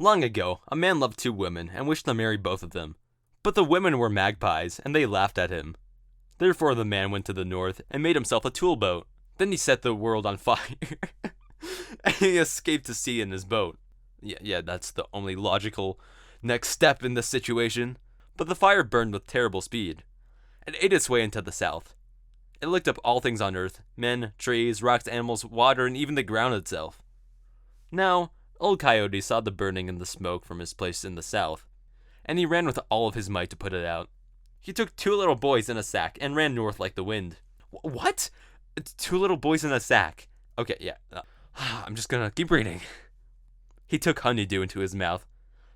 Long ago, a man loved two women and wished to marry both of them. But the women were magpies, and they laughed at him. Therefore the man went to the north and made himself a tool boat. Then he set the world on fire, and he escaped to sea in his boat. Yeah, that's the only logical next step in this situation. But the fire burned with terrible speed. It ate its way into the south. It licked up all things on earth, men, trees, rocks, animals, water, and even the ground itself. Now, Old Coyote saw the burning and the smoke from his place in the south, and he ran with all of his might to put it out. He took two little boys in a sack and ran north like the wind. What? It's two little boys in a sack. Okay, yeah. I'm just gonna keep reading. He took honeydew into his mouth,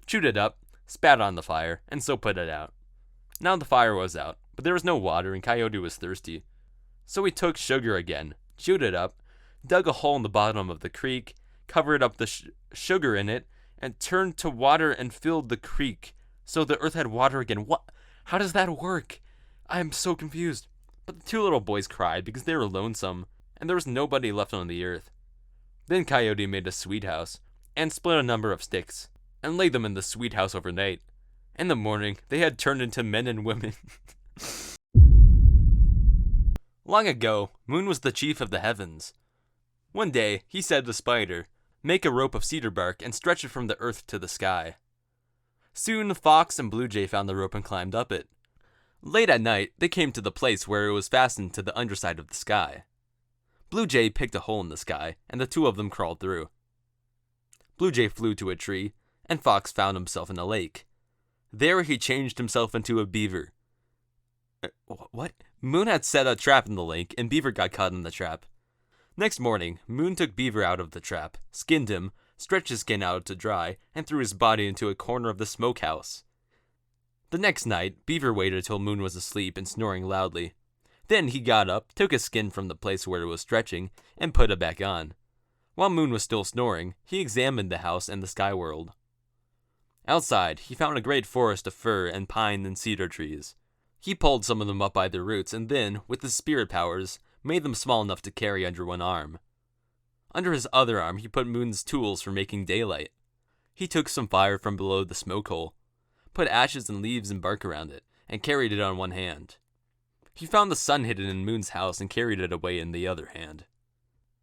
chewed it up, spat on the fire, and so put it out. Now the fire was out, but there was no water and Coyote was thirsty. So he took sugar again, chewed it up, dug a hole in the bottom of the creek, covered up the sugar in it, and turned to water and filled the creek, so the earth had water again. What? How does that work? I am so confused. But the two little boys cried because they were lonesome, and there was nobody left on the earth. Then Coyote made a sweet house, and split a number of sticks, and laid them in the sweet house overnight. In the morning, they had turned into men and women. Long ago, Moon was the chief of the heavens. One day, he said to Spider, "Make a rope of cedar bark and stretch it from the earth to the sky." Soon, Fox and Blue Jay found the rope and climbed up it. Late at night, they came to the place where it was fastened to the underside of the sky. Blue Jay picked a hole in the sky, and the two of them crawled through. Blue Jay flew to a tree, and Fox found himself in a lake. There he changed himself into a beaver. What? Moon had set a trap in the lake, and Beaver got caught in the trap. Next morning, Moon took Beaver out of the trap, skinned him, stretched his skin out to dry, and threw his body into a corner of the smokehouse. The next night, Beaver waited till Moon was asleep and snoring loudly. Then he got up, took his skin from the place where it was stretching, and put it back on. While Moon was still snoring, he examined the house and the sky world. Outside, he found a great forest of fir and pine and cedar trees. He pulled some of them up by their roots and then, with his spirit powers, made them small enough to carry under one arm. Under his other arm, he put Moon's tools for making daylight. He took some fire from below the smoke hole, put ashes and leaves and bark around it, and carried it on one hand. He found the sun hidden in Moon's house and carried it away in the other hand.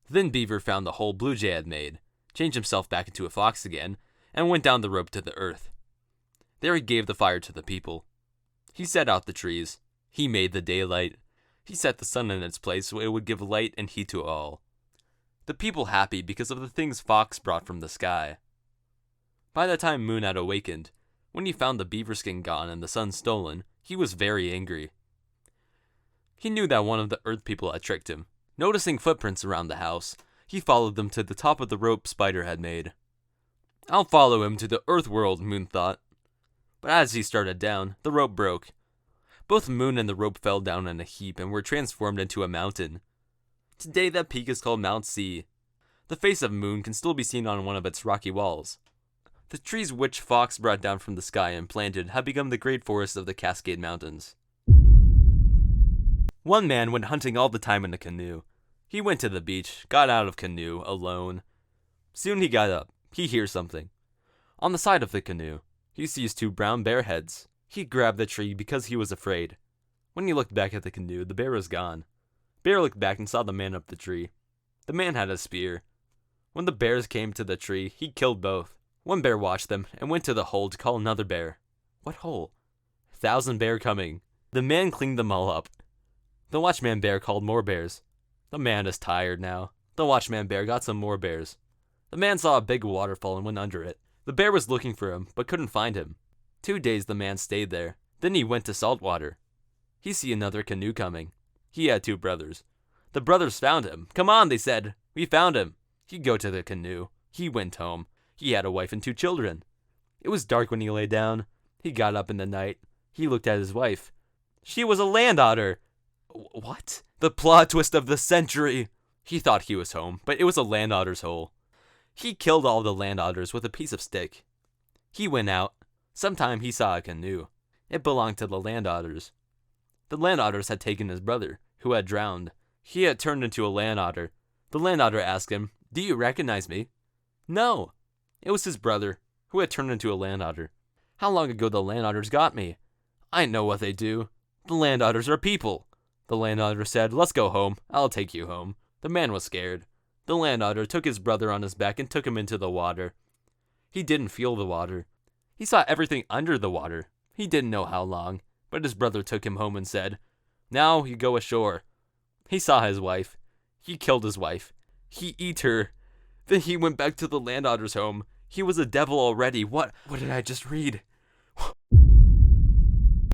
Then Beaver found the hole Blue Jay had made, changed himself back into a fox again, and went down the rope to the earth. There he gave the fire to the people. He set out the trees. He made the daylight. He set the sun in its place so it would give light and heat to all. The people happy because of the things Fox brought from the sky. By the time Moon had awakened, when he found the beaver skin gone and the sun stolen, he was very angry. He knew that one of the earth people had tricked him. Noticing footprints around the house, he followed them to the top of the rope Spider had made. "I'll follow him to the earth world," Moon thought. But as he started down, the rope broke. Both Moon and the rope fell down in a heap and were transformed into a mountain. Today that peak is called Mount C. The face of Moon can still be seen on one of its rocky walls. The trees which Fox brought down from the sky and planted have become the great forests of the Cascade Mountains. One man went hunting all the time in a canoe. He went to the beach, got out of canoe, alone. Soon he got up. He hears something. On the side of the canoe, he sees two brown bear heads. He grabbed the tree because he was afraid. When he looked back at the canoe, the bear was gone. Bear looked back and saw the man up the tree. The man had a spear. When the bears came to the tree, he killed both. One bear watched them and went to the hole to call another bear. What hole? 1,000 bear coming. The man cleaned them all up. The watchman bear called more bears. The man is tired now. The watchman bear got some more bears. The man saw a big waterfall and went under it. The bear was looking for him, but couldn't find him. 2 days the man stayed there. Then he went to salt water. He see another canoe coming. He had 2 brothers. The brothers found him. "Come on," they said. "We found him." He go to the canoe. He went home. He had a wife and 2 children. It was dark when he lay down. He got up in the night. He looked at his wife. She was a land otter. What? The plot twist of the century. He thought he was home, but it was a land otter's hole. He killed all the land otters with a piece of stick. He went out. Sometime he saw a canoe. It belonged to the land otters. The land otters had taken his brother, who had drowned. He had turned into a land otter. The land otter asked him, "Do you recognize me?" No. It was his brother. who had turned into a land otter. How long ago the land otters got me? I know what they do. The land otters are people. The land otter said, let's go home. I'll take you home. The man was scared. The land otter took his brother on his back and took him into the water. He didn't feel the water. He saw everything under the water. He didn't know how long, but his brother took him home and said, now you go ashore. He saw his wife. He killed his wife. He eat her. Then he went back to the land otter's home. He was a devil already. What did I just read?